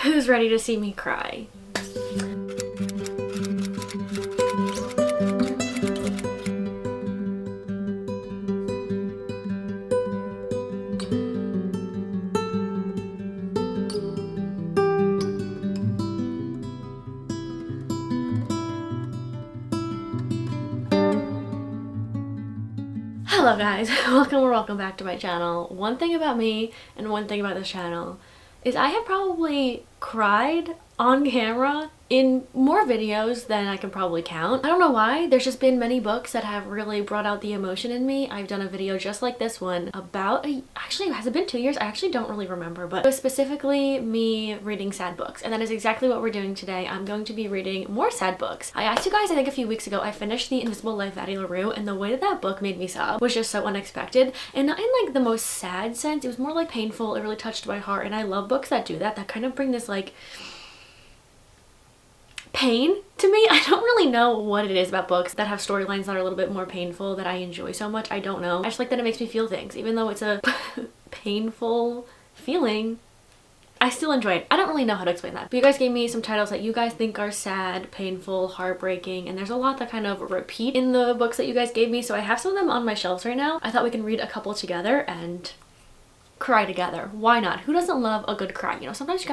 who's ready to see me cry. Hello guys, welcome back to my channel. One thing about me and one thing about this channel is I have probably cried on camera in more videos than I can probably count. I don't know why. There's just been many books that have really brought out the emotion in me. I've done a video just like this one about actually, has it been 2 years? I actually don't really remember, but it was specifically me reading sad books, and that is exactly what we're doing today. I'm going to be reading more sad books. I asked you guys, I think a few weeks ago, I finished The Invisible Life of Addie LaRue, and the way that book made me sob was just so unexpected, and not in like the most sad sense. It was more like painful. It really touched my heart, and I love books that do that, that kind of bring this like pain to me. I don't really know what it is about books that have storylines that are a little bit more painful that I enjoy so much. I don't know. I just like that it makes me feel things. Even though it's a painful feeling, I still enjoy it. I don't really know how to explain that. But you guys gave me some titles that you guys think are sad, painful, heartbreaking, and there's a lot that kind of repeat in the books that you guys gave me. So I have some of them on my shelves right now. I thought we can read a couple together and cry together. Why not? Who doesn't love a good cry? You know, sometimes you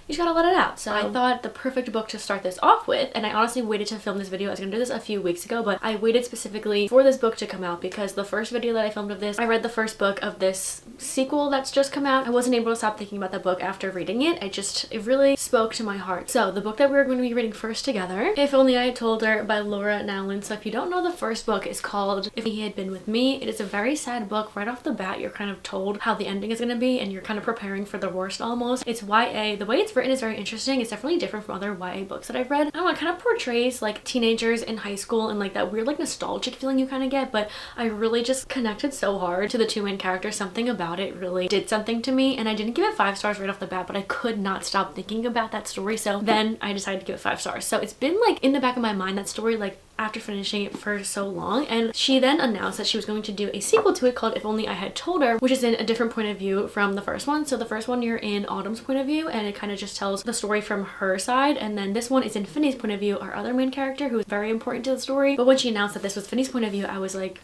just gotta let it out. So I thought the perfect book to start this off with, and I honestly waited to film this video. I was gonna do this a few weeks ago, but I waited specifically for this book to come out because the first video that I filmed of this, I read the first book of this sequel that's just come out. I wasn't able to stop thinking about that book after reading it. It really spoke to my heart. So the book that we're going to be reading first together, If Only I Had Told Her by Laura Nowlin. So if you don't know, the first book is called If He Had Been With Me. It is a very sad book. Right off the bat, you're kind of told how the ending is going to be, and you're kind of preparing for the worst almost. It's YA. The way it's written is very interesting. It's definitely different from other YA books that I've read. I don't know, it kind of portrays like teenagers in high school and like that weird like nostalgic feeling you kind of get, but I really just connected so hard to the two main characters. Something about it really did something to me, and I didn't give it 5 stars right off the bat, but I could not stop thinking about that story, so then I decided to give it 5 stars. So it's been like in the back of my mind, that story, like after finishing it for so long. And she then announced that she was going to do a sequel to it called If Only I Had Told Her, which is in a different point of view from the first one. So the first one, you're in Autumn's point of view, and it kind of just tells the story from her side, and then this one is in Finney's point of view, our other main character, who is very important to the story. But when she announced that this was Finney's point of view, I was like,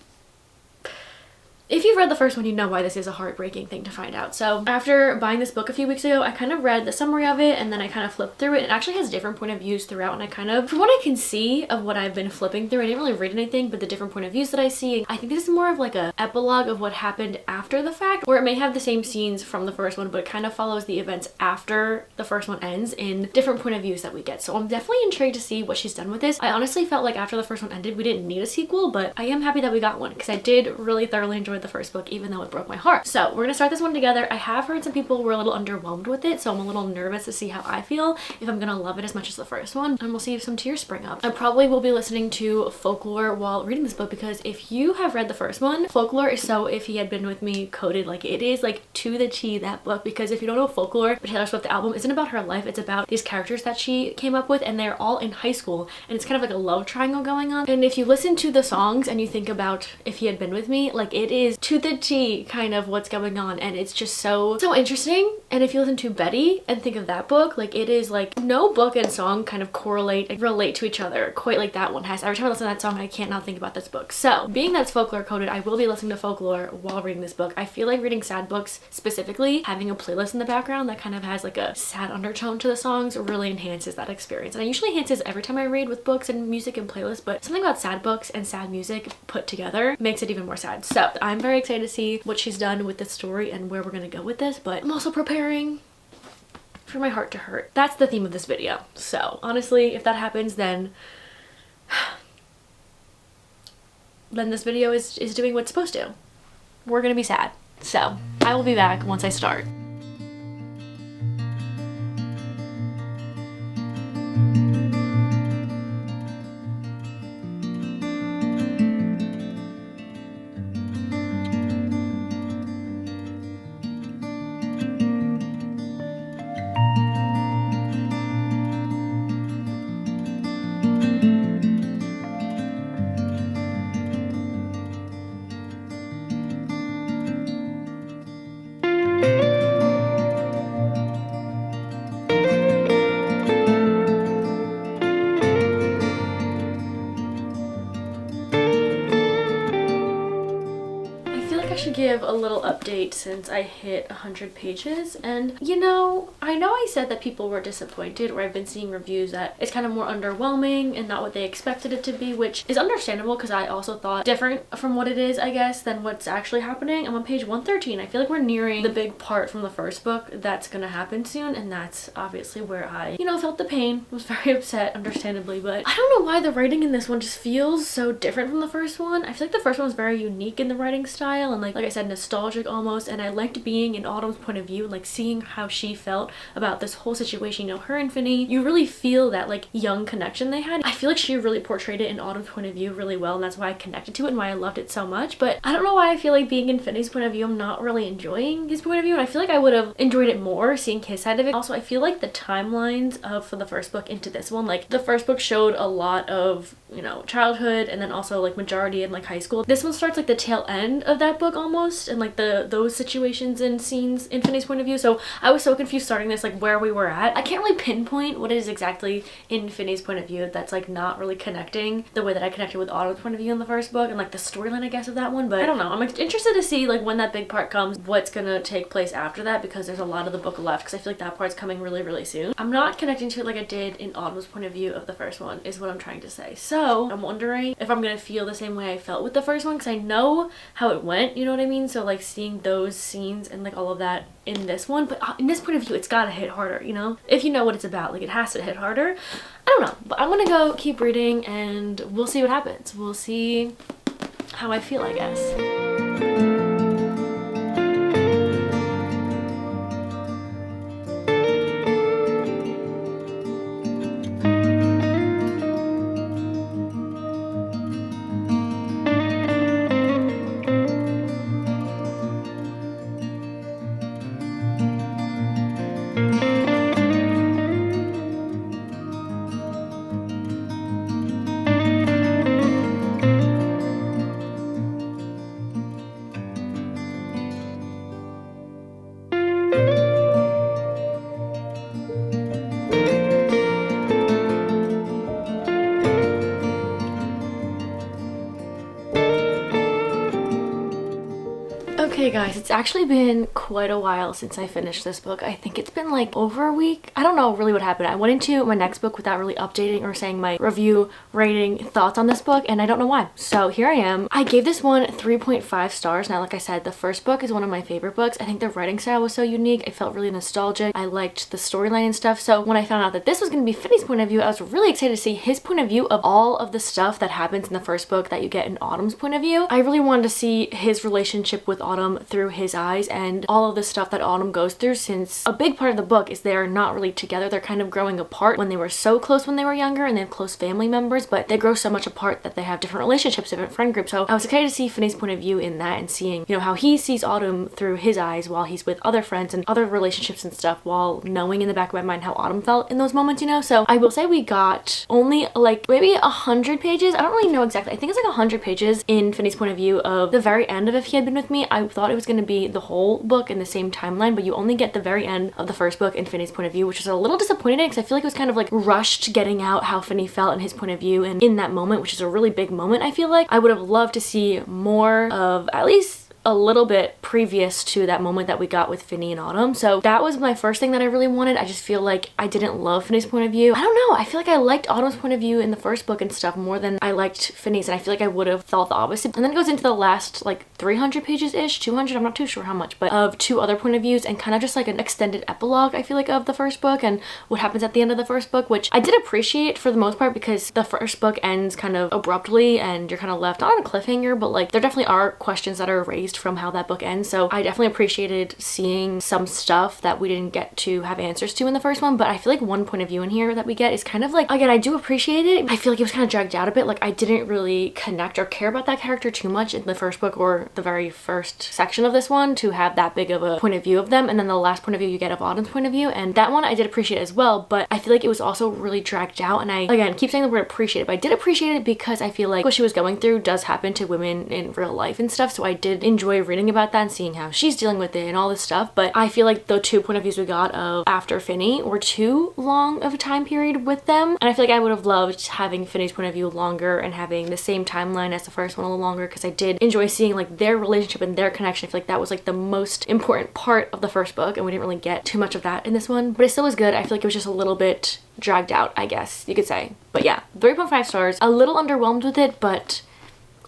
if you've read the first one, you know why this is a heartbreaking thing to find out. So after buying this book a few weeks ago, I kind of read the summary of it, and then I kind of flipped through it. It actually has different point of views throughout, and I kind of, from what I can see of what I've been flipping through, I didn't really read anything, but the different point of views that I see, I think this is more of like a epilogue of what happened after the fact, where it may have the same scenes from the first one, but it kind of follows the events after the first one ends in different point of views that we get. So I'm definitely intrigued to see what she's done with this. I honestly felt like after the first one ended, we didn't need a sequel, but I am happy that we got one because I did really thoroughly enjoy the first book, even though it broke my heart. So we're gonna start this one together. I have heard some people were a little underwhelmed with it, so I'm a little nervous to see how I feel, if I'm gonna love it as much as the first one, and we'll see if some tears spring up. I probably will be listening to folklore while reading this book, because if you have read the first one, folklore is so If He Had Been With Me coded. Like, it is like to the T, that book, because if you don't know, folklore, the Taylor Swift album, isn't about her life. It's about these characters that she came up with, and they're all in high school, and it's kind of like a love triangle going on. And if you listen to the songs and you think about If He Had Been With Me, like, it is to the T kind of what's going on, and it's just so interesting. And if you listen to Betty and think of that book, like, it is like no book and song kind of correlate and relate to each other quite like that one has. Every time I listen to that song, I can't not think about this book. So being that it's folklore coded, I will be listening to folklore while reading this book. I feel like reading sad books, specifically having a playlist in the background that kind of has like a sad undertone to the songs, really enhances that experience. And it usually enhances every time I read with books and music and playlists, but something about sad books and sad music put together makes it even more sad. So I'm very excited to see what she's done with this story and where we're gonna go with this, but I'm also preparing for my heart to hurt. That's the theme of this video. So honestly, if that happens, then this video is doing what it's supposed to. We're gonna be sad. So I will be back once I start. update since I hit 100 pages. And you know I said that people were disappointed, or I've been seeing reviews that it's kind of more underwhelming and not what they expected it to be, which is understandable because I also thought different from what it is, I guess, than what's actually happening. I'm on page 113. I feel like we're nearing the big part from the first book that's gonna happen soon, and that's obviously where I, felt the pain, was very upset, understandably, but I don't know why the writing in this one just feels so different from the first one. I feel like the first one was very unique in the writing style and like I said, nostalgic almost, and I liked being in Autumn's point of view, like seeing how she felt about this whole situation. Her and Finney, you really feel that like young connection they had. I feel like she really portrayed it in Autumn's point of view really well, and that's why I connected to it and why I loved it so much. But I don't know why I feel like being in Finney's point of view, I'm not really enjoying his point of view, and I feel like I would have enjoyed it more seeing his side of it. Also, I feel like the timelines for the first book into this one, like the first book showed a lot of childhood and then also like majority in like high school. This one starts like the tail end of that book almost, and like those situations and scenes in Finney's point of view. So I was so confused starting this, like where we were at. I can't really pinpoint what it is exactly in Finney's point of view that's like not really connecting the way that I connected with Autumn's point of view in the first book and like the storyline, I guess, of that one. But I don't know. I'm interested to see like when that big part comes, what's gonna take place after that, because there's a lot of the book left, because I feel like that part's coming really, really soon. I'm not connecting to it like I did in Autumn's point of view of the first one, is what I'm trying to say. So I'm wondering if I'm gonna feel the same way I felt with the first one, because I know how it went, you know what I mean? So like seeing those scenes and like all of that in this one, but in this point of view, it's gotta hit harder, if you know what it's about, like it has to hit harder. I don't know, but I'm gonna go keep reading and we'll see what happens. We'll see how I feel, I guess. Okay guys, it's actually been quite a while since I finished this book. I think it's been like over a week. I don't know really what happened. I went into my next book without really updating or saying my review, rating, thoughts on this book, and I don't know why. So here I am. I gave this one 3.5 stars. Now, like I said, the first book is one of my favorite books. I think the writing style was so unique. I felt really nostalgic. I liked the storyline and stuff. So when I found out that this was going to be Finney's point of view, I was really excited to see his point of view of all of the stuff that happens in the first book that you get in Autumn's point of view. I really wanted to see his relationship with Autumn through his eyes and all of the stuff that Autumn goes through, since a big part of the book is they're not really together. They're kind of growing apart when they were so close when they were younger, and they have close family members, but they grow so much apart that they have different relationships, different friend groups. So I was excited to see Finney's point of view in that and seeing, how he sees Autumn through his eyes while he's with other friends and other relationships and stuff, while knowing in the back of my mind how Autumn felt in those moments, So I will say we got only like maybe 100 pages. I don't really know exactly. I think it's like 100 pages in Finney's point of view of the very end of If He Had Been With Me. I thought it was going to be the whole book in the same timeline, but you only get the very end of the first book in Finney's point of view, which is a little disappointing because I feel like it was kind of like rushed getting out how Finney felt in his point of view and in that moment, which is a really big moment. I feel like I would have loved to see more of at least a little bit previous to that moment that we got with Finney and Autumn. So that was my first thing that I really wanted. I just feel like I didn't love Finney's point of view. I don't know. I feel like I liked Autumn's point of view in the first book and stuff more than I liked Finney's, and I feel like I would have thought the opposite. And then it goes into the last like 300 pages-ish, 200, I'm not too sure how much, but of two other point of views and kind of just like an extended epilogue, I feel like, of the first book and what happens at the end of the first book, which I did appreciate for the most part because the first book ends kind of abruptly and you're kind of left on a cliffhanger, but like there definitely are questions that are raised from how that book ends. So I definitely appreciated seeing some stuff that we didn't get to have answers to in the first one, but I feel like one point of view in here that we get is kind of like, again, I do appreciate it. I feel like it was kind of dragged out a bit. Like I didn't really connect or care about that character too much in the first book or the very first section of this one to have that big of a point of view of them, and then the last point of view you get of Autumn's point of view, and that one I did appreciate as well, but I feel like it was also really dragged out. And I, again, keep saying the word appreciate it, but I did appreciate it because I feel like what she was going through does happen to women in real life and stuff, so I did enjoy enjoy reading about that and seeing how she's dealing with it and all this stuff, but I feel like the two point of views we got of after Finney were too long of a time period with them, and I feel like I would have loved having Finney's point of view longer and having the same timeline as the first one a little longer, because I did enjoy seeing like their relationship and their connection. I feel like that was like the most important part of the first book, and we didn't really get too much of that in this one, but it still was good. I feel like it was just a little bit dragged out, I guess you could say. But yeah, 3.5 stars. A little underwhelmed with it, but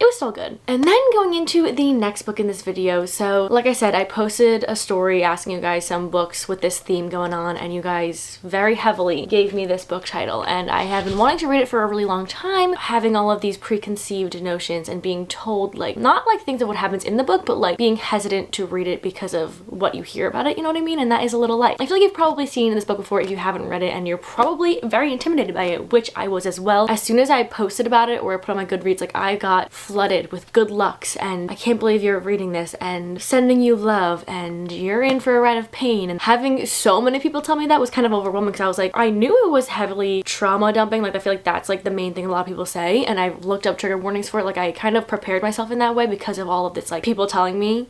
it was still good. And then going into the next book in this video, so like I said, I posted a story asking you guys some books with this theme going on, and you guys very heavily gave me this book title, and I have been wanting to read it for a really long time, having all of these preconceived notions and being told like, not like things of what happens in the book, but like being hesitant to read it because of what you hear about it, you know what I mean? And that is A Little Light. I feel like you've probably seen this book before if you haven't read it, and you're probably very intimidated by it, which I was as well. As soon as I posted about it or I put on my Goodreads, like I got flooded with good lucks and I can't believe you're reading this and sending you love and you're in for a ride of pain, and having so many people tell me that was kind of overwhelming, because I was like, I knew it was heavily trauma dumping, like I feel like that's like the main thing a lot of people say, and I looked up trigger warnings for it. Like I kind of prepared myself in that way because of all of this like people telling me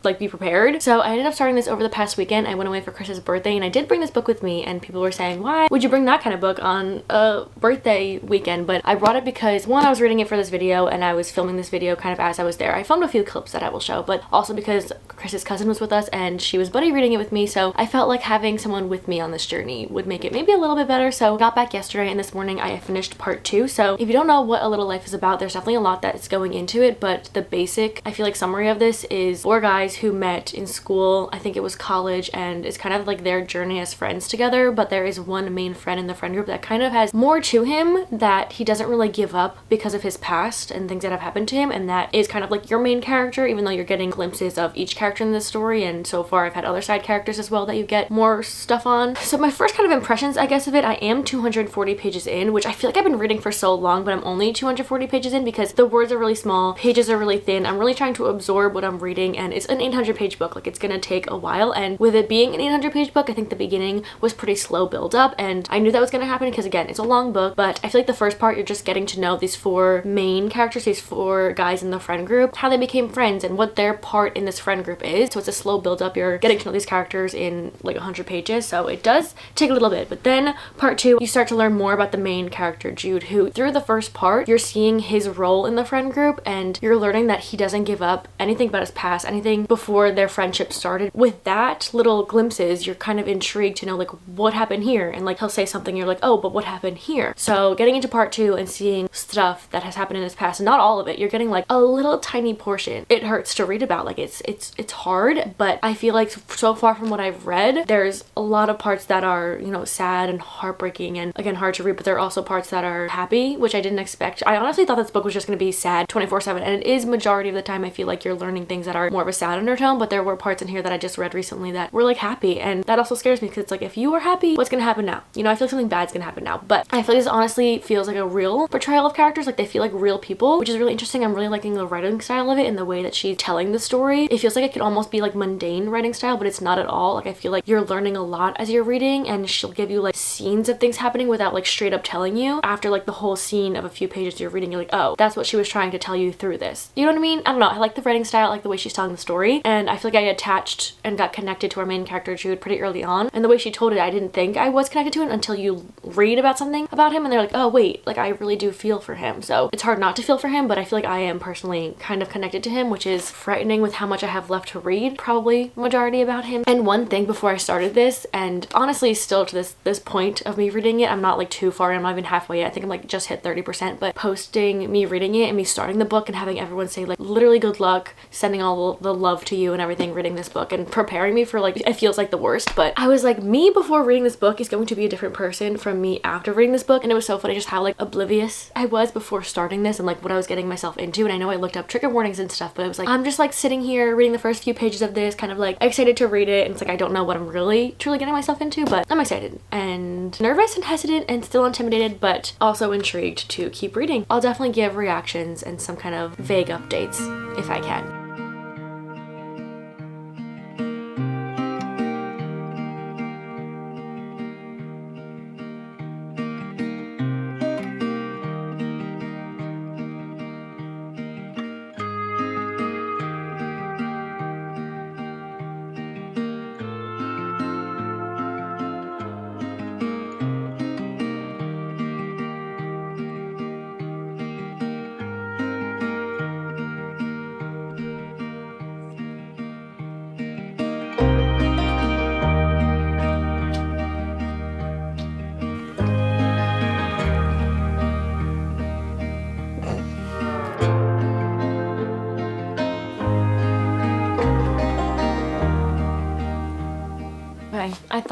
like be prepared. So I ended up starting this over the past weekend. I went away for Chris's birthday and I did bring this book with me, and people were saying, why would you bring that kind of book on a birthday weekend? But I brought it because one, I was reading it for this video and I was filming this video kind of as I was there. I filmed a few clips that I will show, but also because Chris's cousin was with us and she was buddy reading it with me, so I felt like having someone with me on this journey would make it maybe a little bit better. So I got back yesterday and this morning I finished part 2. So if you don't know what A Little Life is about, there's definitely a lot that's going into it, but the basic, I feel like, summary of this is 4 guys who met in school, I think it was college, and it's kind of like their journey as friends together, but there is one main friend in the friend group that kind of has more to him, that he doesn't really give up because of his past and things that have happened to him, and that is kind of like your main character, even though you're getting glimpses of each character in this story, and so far I've had other side characters as well that you get more stuff on. So my first kind of impressions, I guess, of it, I am 240 pages in, which I feel like I've been reading for so long, but I'm only 240 pages in because the words are really small, pages are really thin. I'm really trying to absorb what I'm reading, and it's an 800-page book. Like, it's gonna take a while, and with it being an 800-page book, I think the beginning was pretty slow build up, and I knew that was gonna happen because, again, it's a long book, but I feel like the first part you're just getting to know these 4 main characters, these 4 guys in the friend group, how they became friends and what their part in this friend group is. So it's a slow build up. You're getting to know these characters in like 100 pages, so it does take a little bit. But then part 2, you start to learn more about the main character, Jude, who through the first part, you're seeing his role in the friend group, and you're learning that he doesn't give up anything about his past, anything before their friendship started. With that little glimpses, you're kind of intrigued to know like what happened here, and like he'll say something, you're like, oh, but what happened here? So getting into part 2 and seeing stuff that has happened in his past, and not all of it, you're getting like a little tiny portion. It hurts to read about, like it's hard, but I feel like so far from what I've read, there's a lot of parts that are, you know, sad and heartbreaking and again hard to read, but there are also parts that are happy, which I didn't expect. I honestly thought this book was just going to be sad 24/7, and it is majority of the time. I feel like you're learning things that are more of a sad undertone, but there were parts in here that I just read recently that were like happy, and that also scares me because it's like, if you were happy, what's gonna happen now? You know, I feel like something bad's gonna happen now. But I feel like this honestly feels like a real portrayal of characters, like they feel like real people, which is really interesting. I'm really liking the writing style of it and the way that she's telling the story. It feels like it could almost be like mundane writing style, but it's not at all. Like I feel like you're learning a lot as you're reading, and she'll give you like scenes of things happening without like straight up telling you. After like the whole scene of a few pages you're reading, you're like, oh, that's what she was trying to tell you through this. You know what I mean? I don't know. I like the writing style, I like the way she's telling the story, and I feel like I attached and got connected to our main character Jude pretty early on, and the way she told it, I didn't think I was connected to it until you read about something about him and they're like, oh wait, like I really do feel for him. So it's hard not to feel for him, but I feel like I am personally kind of connected to him, which is frightening with how much I have left to read, probably majority about him. And one thing before I started this, and honestly still to this point of me reading it, I'm not like too far in, I'm not even halfway yet. I think I'm like just hit 30%, but posting me reading it and me starting the book and having everyone say like literally good luck, sending all the love to you and everything reading this book, and preparing me for like, it feels like the worst, but I was like, me before reading this book is going to be a different person from me after reading this book. And it was so funny just how like oblivious I was before starting this and like what I was getting myself into. And I know I looked up trigger warnings and stuff, but it was like, I'm just like sitting here reading the first few pages of this, kind of like excited to read it, and it's like I don't know what I'm really truly getting myself into, but I'm excited and nervous and hesitant and still intimidated, but also intrigued to keep reading. I'll definitely give reactions and some kind of vague updates if I can.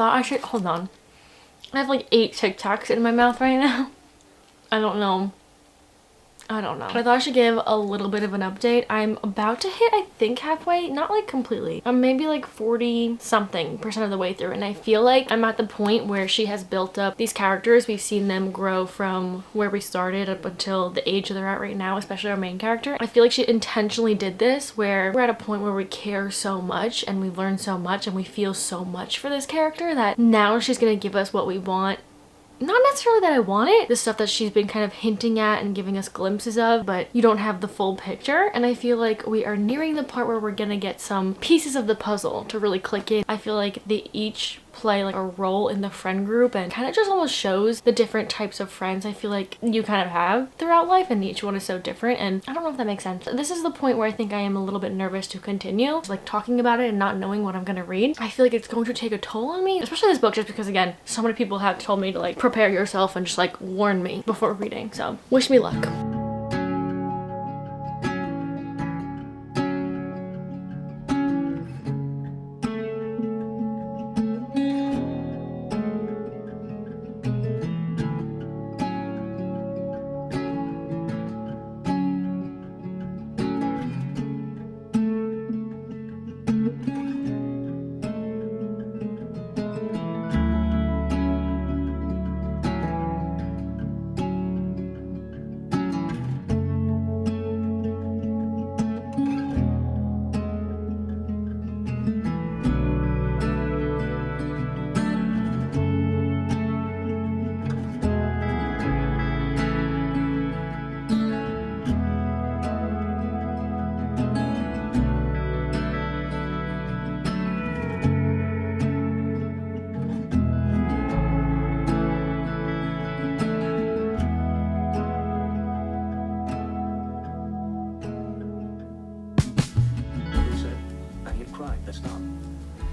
thought I should, hold on. I have like 8 Tic Tacs in my mouth right now. I don't know. But I thought I should give a little bit of an update. I'm about to hit, I think, halfway. Not like completely. I'm maybe like 40-something% of the way through. And I feel like I'm at the point where she has built up these characters. We've seen them grow from where we started up until the age they're at right now, especially our main character. I feel like she intentionally did this where we're at a point where we care so much and we learn so much and we feel so much for this character that now she's gonna give us what we want. Not necessarily that I want it, the stuff that she's been kind of hinting at and giving us glimpses of, but you don't have the full picture. And I feel like we are nearing the part where we're gonna get some pieces of the puzzle to really click in. I feel like they each play like a role in the friend group and kind of just almost shows the different types of friends I feel like you kind of have throughout life, and each one is so different. And I don't know if that makes sense. This is the point where I think I am a little bit nervous to continue, like talking about it and not knowing what I'm gonna read. I feel like it's going to take a toll on me, especially this book, just because again, so many people have told me to like prepare yourself and just like warn me before reading. So wish me luck.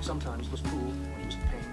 Sometimes was cruel when he was in pain.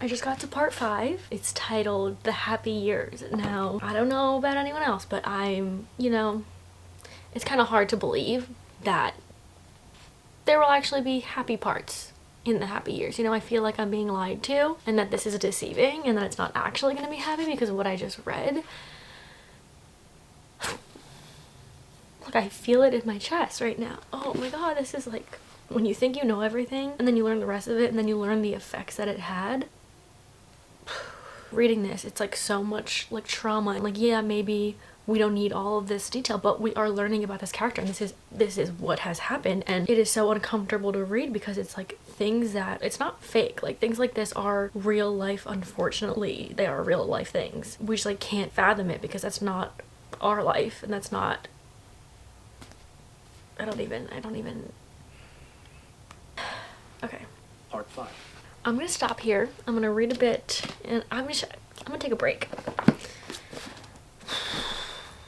I just got to part 5. It's titled The Happy Years. Now, I don't know about anyone else, but I'm, you know, it's kind of hard to believe that there will actually be happy parts in the happy years. You know, I feel like I'm being lied to and that this is deceiving and that it's not actually going to be happy because of what I just read. Look, I feel it in my chest right now. Oh my god, this is like when you think you know everything and then you learn the rest of it and then you learn the effects that it had. Reading this, it's like so much like trauma, and like, yeah, maybe we don't need all of this detail, but we are learning about this character and this is what has happened, and it is so uncomfortable to read because it's like things that, it's not fake, like things like this are real life. Unfortunately, they are real life things. We just like can't fathom it because that's not our life, and that's not, I don't even okay, Part 5. I'm gonna stop here. I'm gonna read a bit and I'm gonna take a break.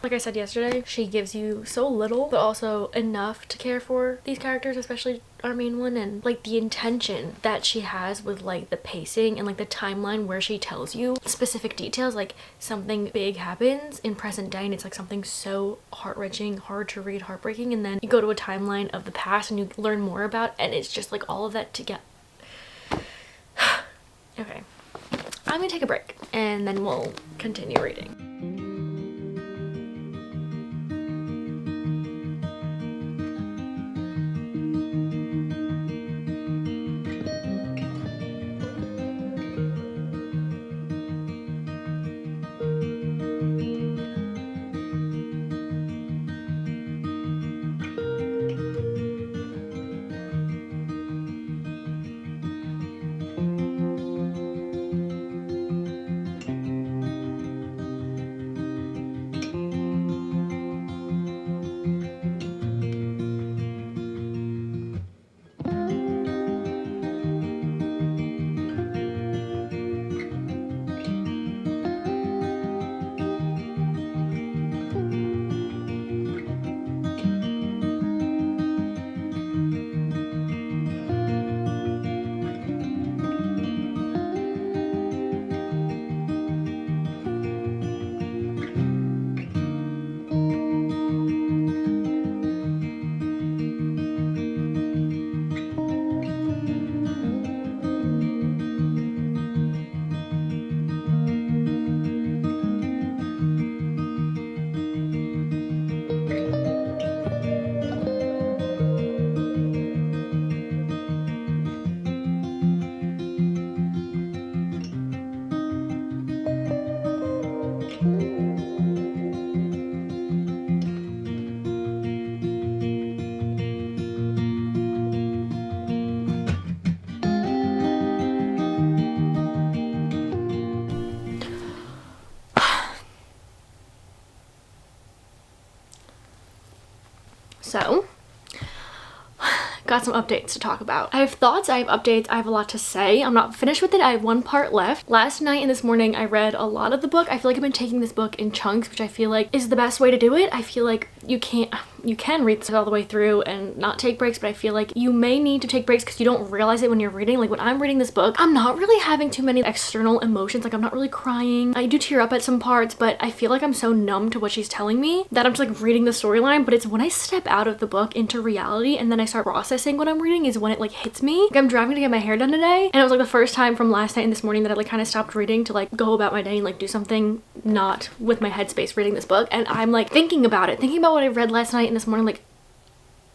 Like I said yesterday, she gives you so little but also enough to care for these characters, especially our main one, and like the intention that she has with like the pacing and like the timeline where she tells you specific details, like something big happens in present day and it's like something so heart-wrenching, hard to read, heartbreaking, and then you go to a timeline of the past and you learn more about, and it's just like all of that together. Okay, I'm gonna take a break and then we'll continue reading. So got some updates to talk about. I have thoughts, I have updates, I have a lot to say. I'm not finished with it. I have one part left. Last night and this morning I read a lot of the book. I feel like I've been taking this book in chunks, which I feel like is the best way to do it. I feel like you can read this all the way through and not take breaks, but I feel like you may need to take breaks because you don't realize it when you're reading. Like when I'm reading this book, I'm not really having too many external emotions. Like I'm not really crying. I do tear up at some parts, but I feel like I'm so numb to what she's telling me that I'm just like reading the storyline. But it's when I step out of the book into reality and then I start processing what I'm reading is when it like hits me. Like I'm driving to get my hair done today and it was like the first time from last night and this morning that I like kind of stopped reading to like go about my day and like do something not with my headspace reading this book. And I'm like thinking about what I read last night and this morning. Like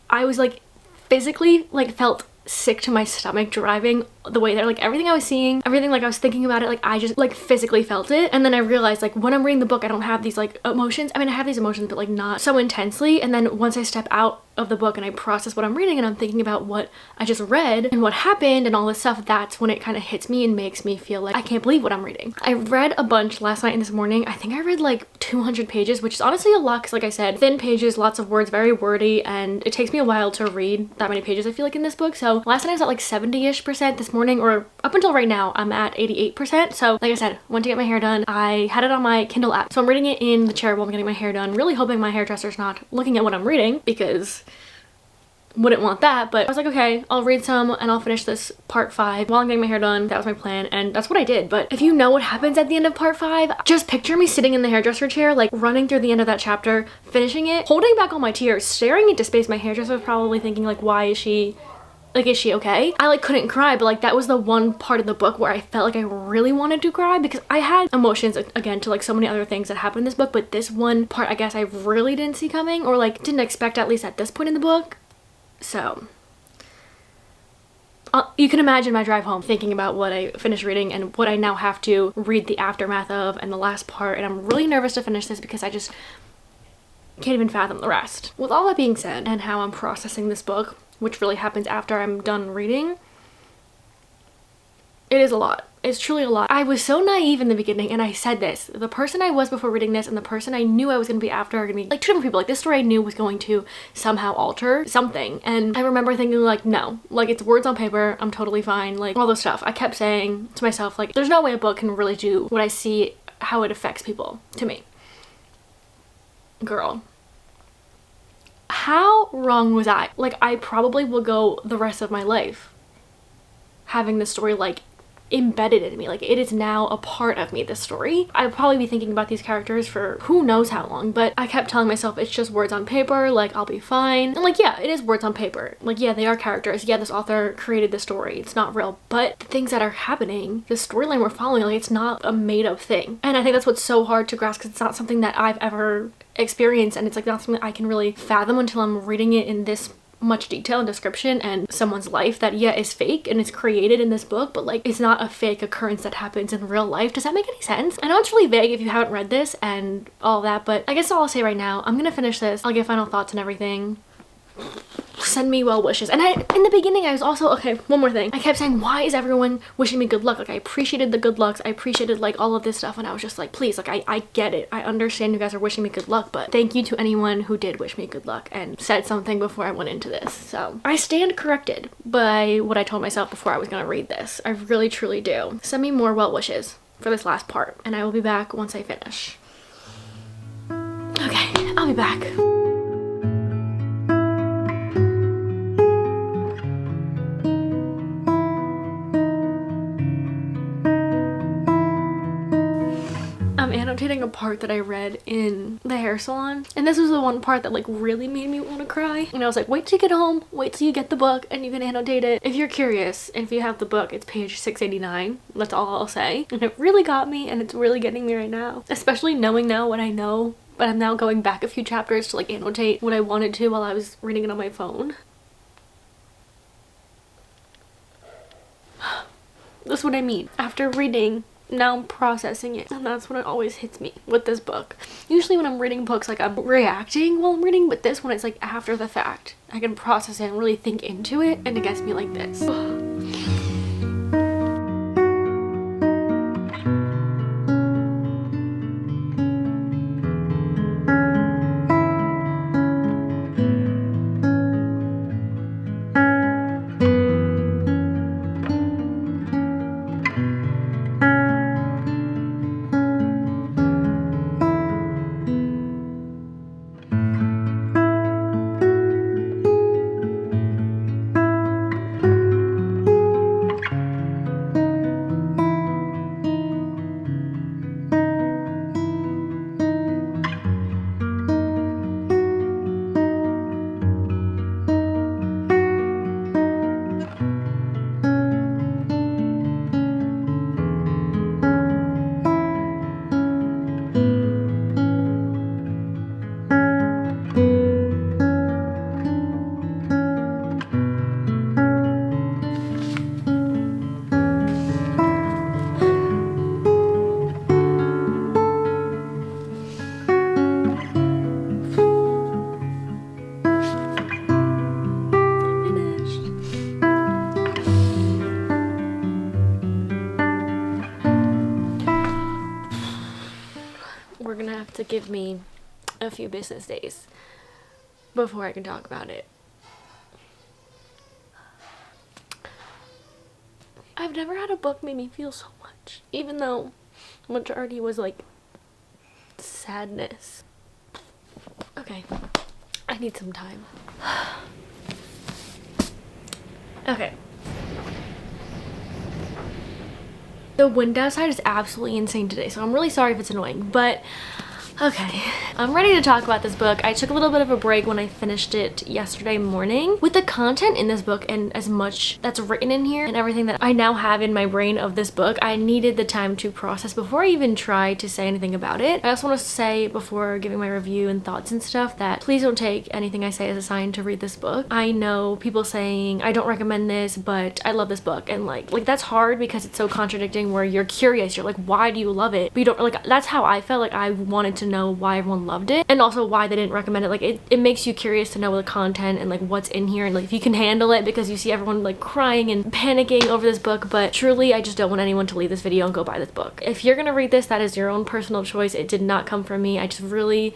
I was like physically like felt sick to my stomach driving the way there. Like everything I was seeing, everything like I was thinking about it, like I just like physically felt it. And then I realized like when I'm reading the book I don't have these like emotions. I mean I have these emotions but like not so intensely. And then once I step out of the book and I process what I'm reading and I'm thinking about what I just read and what happened and all this stuff, that's when it kind of hits me and makes me feel like I can't believe what I'm reading. I read a bunch last night and this morning. I think I read like 200 pages, which is honestly a lot because like I said, thin pages, lots of words, very wordy, and it takes me a while to read that many pages I feel like in this book. So last night I was at like 70-ish%. This morning, or up until right now, I'm at 88%. So like I said, went to get my hair done. I had it on my Kindle app. So I'm reading it in the chair while I'm getting my hair done, really hoping my hairdresser's not looking at what I'm reading because wouldn't want that. But I was like, okay, I'll read some and I'll finish this part 5 while I'm getting my hair done. That was my plan and that's what I did. But if you know what happens at the end of part 5, just picture me sitting in the hairdresser chair, like running through the end of that chapter, finishing it, holding back all my tears, staring into space. My hairdresser was probably thinking like, why is she okay? I like couldn't cry, but like that was the one part of the book where I felt like I really wanted to cry because I had emotions again to like so many other things that happened in this book, but this one part I guess I really didn't see coming or like didn't expect, at least at this point in the book. So you can imagine my drive home thinking about what I finished reading and what I now have to read the aftermath of and the last part, and I'm really nervous to finish this because I just can't even fathom the rest. With all that being said and how I'm processing this book, which really happens after I'm done reading, it is a lot. It's truly a lot. I was so naive in the beginning, and I said this. The person I was before reading this and the person I knew I was going to be after are going to be like two different people. Like this story I knew was going to somehow alter something. And I remember thinking like, no, like it's words on paper. I'm totally fine. Like all this stuff. I kept saying to myself, like, there's no way a book can really do what I see, how it affects people to me. Girl. How wrong was I? Like I probably will go the rest of my life having this story like embedded in me. Like it is now a part of me, this story. I'd probably be thinking about these characters for who knows how long, but I kept telling myself it's just words on paper, like I'll be fine. And like, yeah, it is words on paper. Like, yeah, they are characters. Yeah, this author created the story. It's not real, but the things that are happening, the storyline we're following, like it's not a made up thing. And I think that's what's so hard to grasp because it's not something that I've ever experienced, and it's like not something I can really fathom until I'm reading it in this much detail and description and someone's life that yeah is fake and it's created in this book, but like it's not a fake occurrence that happens in real life. Does that make any sense? I know it's really vague if you haven't read this and all that, but I guess all I'll say right now, I'm gonna finish this, I'll give final thoughts and everything. Send me well wishes. And in the beginning I was also, okay, one more thing, I kept saying, why is everyone wishing me good luck? Like I appreciated the good lucks, I appreciated like all of this stuff, and I was just like, please, like I get it, I understand you guys are wishing me good luck, but thank you to anyone who did wish me good luck and said something before I went into this. So I stand corrected by what I told myself before I was gonna read this. I really truly do. Send me more well wishes for this last part and I will be back once I finish. Okay, I'll be back. I'm annotating a part that I read in the hair salon, and this was the one part that like really made me want to cry. And I was like, wait till you get home, wait till you get the book and you can annotate it. If you're curious, if you have the book, it's page 689. That's all I'll say. And it really got me, and it's really getting me right now, especially knowing now what I know. But I'm now going back a few chapters to like annotate what I wanted to while I was reading it on my phone. That's what I mean. After reading, now I'm processing it, and that's when it always hits me with this book. Usually when I'm reading books, like I'm reacting while I'm reading, but this one it's like after the fact. I can process it and really think into it, and it gets me like this. give me a few business days before I can talk about it. I've never had a book make me feel so much, even though majority was like sadness. Okay, I need some time. Okay. The wind outside is absolutely insane today, so I'm really sorry if it's annoying, but okay, I'm ready to talk about this book. I took a little bit of a break when I finished it yesterday morning. With the content in this book and as much that's written in here and everything that I now have in my brain of this book, I needed the time to process before I even try to say anything about it. I also want to say before giving my review and thoughts and stuff that please don't take anything I say as a sign to read this book. I know people saying I don't recommend this, but I love this book, and like that's hard because it's so contradicting where you're curious, you're like, why do you love it? But you don't, like, that's how I felt. Like I wanted to know why everyone loved it and also why they didn't recommend it. Like it makes you curious to know the content and like what's in here and like if you can handle it, because you see everyone like crying and panicking over this book. But truly, I just don't want anyone to leave this video and go buy this book. If you're gonna read this, that is your own personal choice. It did not come from me. I just really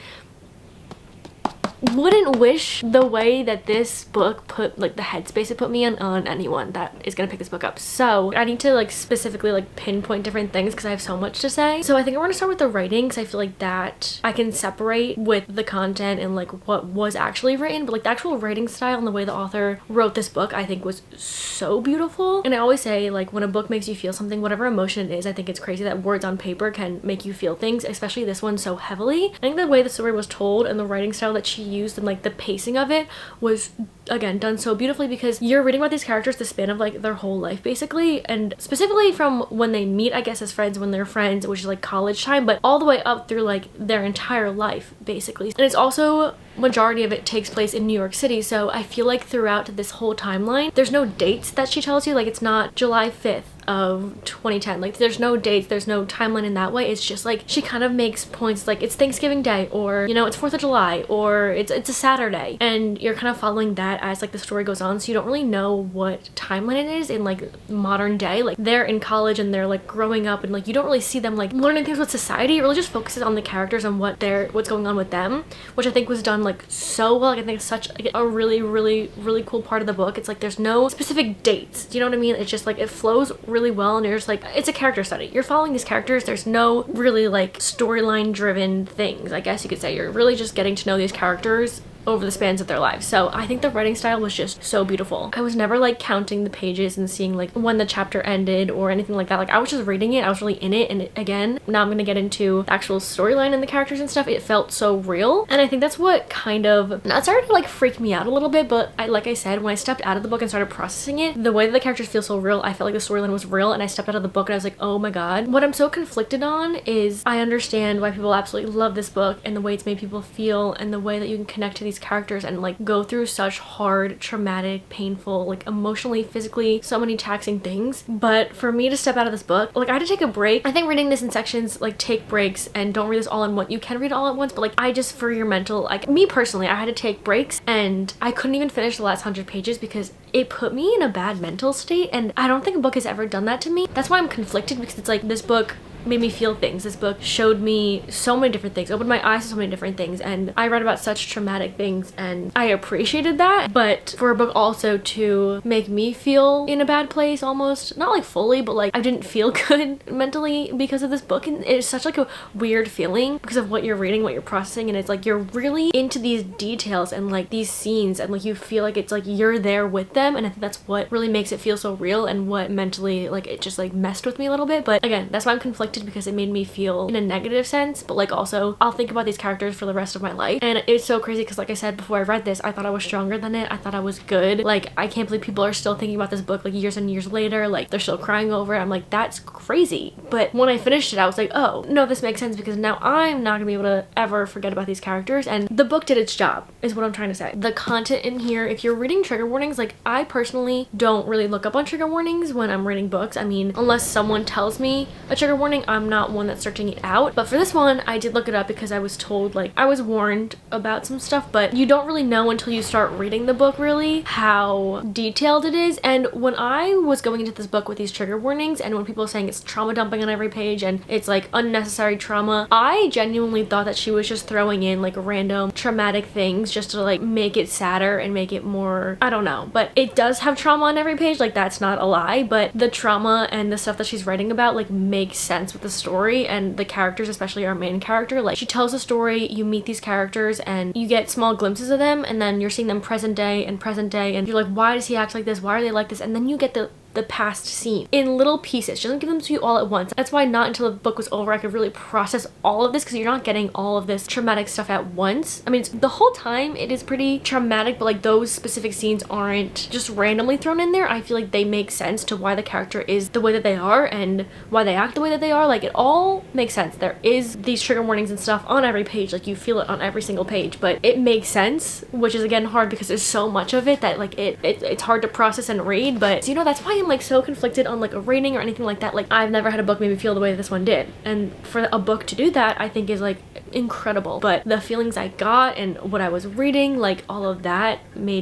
wouldn't wish the way that this book put, like the headspace it put me on anyone that is gonna pick this book up. So I need to like specifically like pinpoint different things because I have so much to say. So I think I want to start with the writing because I feel like that I can separate with the content and like what was actually written, but like the actual writing style and the way the author wrote this book I think was so beautiful. And I always say, like, when a book makes you feel something, whatever emotion it is, I think it's crazy that words on paper can make you feel things, especially this one so heavily. I think the way the story was told and the writing style that she used and like the pacing of it was again done so beautifully, because you're reading about these characters the span of like their whole life basically, and specifically from when they meet, I guess, as friends, when they're friends, which is like college time, but all the way up through like their entire life basically. And it's also, majority of it takes place in New York City, so I feel like throughout this whole timeline there's no dates that she tells you. Like it's not July 5th of 2010, like there's no dates, there's no timeline in that way. It's just like she kind of makes points like it's Thanksgiving Day, or you know, it's 4th of July, or it's a Saturday, and you're kind of following that as like the story goes on, so you don't really know what timeline it is in like modern day. Like they're in college and they're like growing up, and like you don't really see them like learning things with society. It really just focuses on the characters and what's going on with them, which I think was done like so well. Like I think it's such like a really cool part of the book. It's like there's no specific dates, do you know what I mean? It's just like it flows really well, and you're just like, it's a character study. You're following these characters. There's no really like storyline driven things, I guess you could say. You're really just getting to know these characters over the spans of their lives. So I think the writing style was just so beautiful. I was never like counting the pages and seeing like when the chapter ended or anything like that. Like I was just reading it, I was really in it, and again, now I'm gonna get into the actual storyline and the characters and stuff. It felt so real, and I think that's what kind of not started to like freak me out a little bit, but like I said, when I stepped out of the book and started processing it, the way that the characters feel so real, I felt like the storyline was real, and I stepped out of the book and I was like, oh my god. What I'm so conflicted on is I understand why people absolutely love this book and the way it's made people feel and the way that you can connect to these characters and like go through such hard, traumatic, painful, like emotionally, physically, so many taxing things. But for me to step out of this book, like I had to take a break. I think reading this in sections, like take breaks and don't read this all in one. You can read it all at once, but like I just, for your mental, like me personally, I had to take breaks, and I couldn't even finish the last 100 pages because it put me in a bad mental state, and I don't think a book has ever done that to me. That's why I'm conflicted, because it's like this book made me feel things. This book showed me so many different things, opened my eyes to so many different things, and I read about such traumatic things and I appreciated that. But for a book also to make me feel in a bad place, almost, not like fully, but like I didn't feel good mentally because of this book, and it's such like a weird feeling because of what you're reading, what you're processing, and it's like you're really into these details and like these scenes, and like you feel like it's like you're there with them, and I think that's what really makes it feel so real and what mentally like it just like messed with me a little bit. But again, that's why I'm conflicted, because it made me feel in a negative sense, but like also I'll think about these characters for the rest of my life. And it's so crazy because like I said before I read this, I thought I was stronger than it. I thought I was good. Like I can't believe people are still thinking about this book like years and years later, like they're still crying over it. I'm like, that's crazy. But when I finished it, I was like, oh no, this makes sense, because now I'm not gonna be able to ever forget about these characters, and the book did its job is what I'm trying to say. The content in here, if you're reading trigger warnings, like I personally don't really look up on trigger warnings when I'm reading books. I mean, unless someone tells me a trigger warning, anything. I'm not one that's searching it out, but for this one I did look it up because I was told, like, I was warned about some stuff, but you don't really know until you start reading the book really how detailed it is. And when I was going into this book with these trigger warnings, and when people are saying it's trauma dumping on every page and it's like unnecessary trauma, I genuinely thought that she was just throwing in like random traumatic things just to like make it sadder and make it more, I don't know. But it does have trauma on every page, like that's not a lie, but the trauma and the stuff that she's writing about like makes sense with the story and the characters, especially our main character. Like, she tells a story, you meet these characters and you get small glimpses of them, and then you're seeing them present day, and you're like, why does he act like this, why are they like this? And then you get the past scene in little pieces. She doesn't give them to you all at once. That's why not until the book was over I could really process all of this, because you're not getting all of this traumatic stuff at once. I mean, the whole time it is pretty traumatic, but like those specific scenes aren't just randomly thrown in there. I feel like they make sense to why the character is the way that they are and why they act the way that they are. Like, it all makes sense. There is these trigger warnings and stuff on every page, like you feel it on every single page, but it makes sense, which is again hard because there's so much of it that like it's hard to process and read. But you know, that's why I'm like so conflicted on like a rating or anything like that. Like, I've never had a book make me feel the way this one did, and for a book to do that I think is like incredible. But the feelings I got and what I was reading, like all of that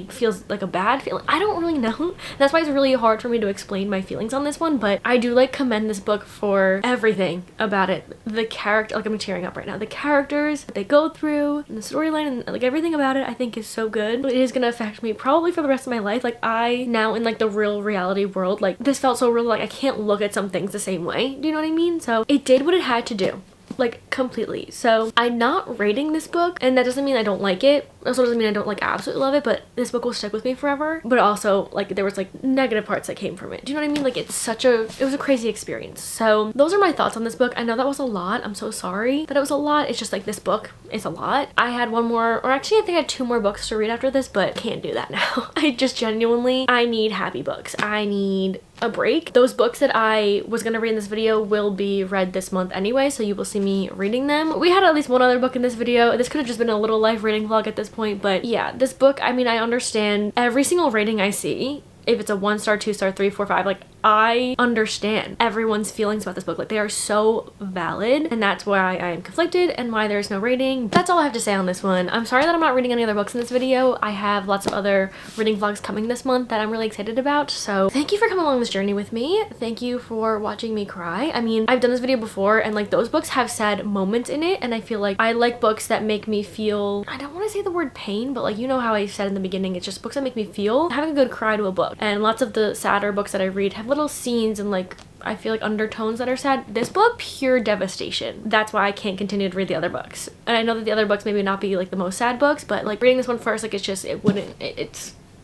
feels like a bad feeling. I don't really know. That's why it's really hard for me to explain my feelings on this one, but I do like commend this book for everything about it. The character, like I'm tearing up right now. The characters that they go through and the storyline and like everything about it I think is so good. It is gonna affect me probably for the rest of my life. Like, I now in like the real reality world, like this felt so real, like I can't look at some things the same way. Do you know what I mean? So it did what it had to do, like completely. So I'm not rating this book, and that doesn't mean I don't like it. Also doesn't mean I don't like absolutely love it, but this book will stick with me forever. But also, like, there was like negative parts that came from it. Do you know what I mean? Like, it was a crazy experience. So those are my thoughts on this book. I know that was a lot. I'm so sorry that it was a lot. It's just like this book is a lot. I had one more, or actually I think I had 2 more books to read after this, but can't do that now. I just genuinely, I need happy books. I need a break. Those books that I was gonna read in this video will be read this month anyway, so you will see me reading them. We had at least one other book in this video. This could have just been a little life reading vlog at this point, but yeah, this book, I mean, I understand every single rating I see. If it's a 1-star, 2-star, 3, 4, 5, like I understand everyone's feelings about this book. Like, they are so valid, and that's why I am conflicted and why there's no rating. That's all I have to say on this one. I'm sorry that I'm not reading any other books in this video. I have lots of other reading vlogs coming this month that I'm really excited about. So thank you for coming along this journey with me. Thank you for watching me cry. I mean, I've done this video before, and like those books have sad moments in it, and I feel like I like books that make me feel, I don't want to say the word pain, but like, you know how I said in the beginning, it's just books that make me feel having a good cry to a book. And lots of the sadder books that I read have little scenes and like, I feel like undertones that are sad. This book, pure devastation. That's why I can't continue to read the other books. And I know that the other books maybe not be like the most sad books, but like reading this one first, like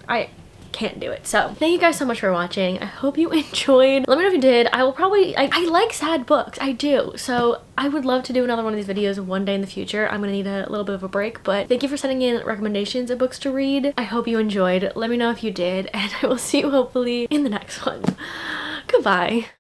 I can't do it. So thank you guys so much for watching. I hope you enjoyed. Let me know if you did. I will probably, I like sad books. I do. So I would love to do another one of these videos one day in the future. I'm gonna need a little bit of a break, but thank you for sending in recommendations of books to read. I hope you enjoyed. Let me know if you did, and I will see you hopefully in the next one. Goodbye.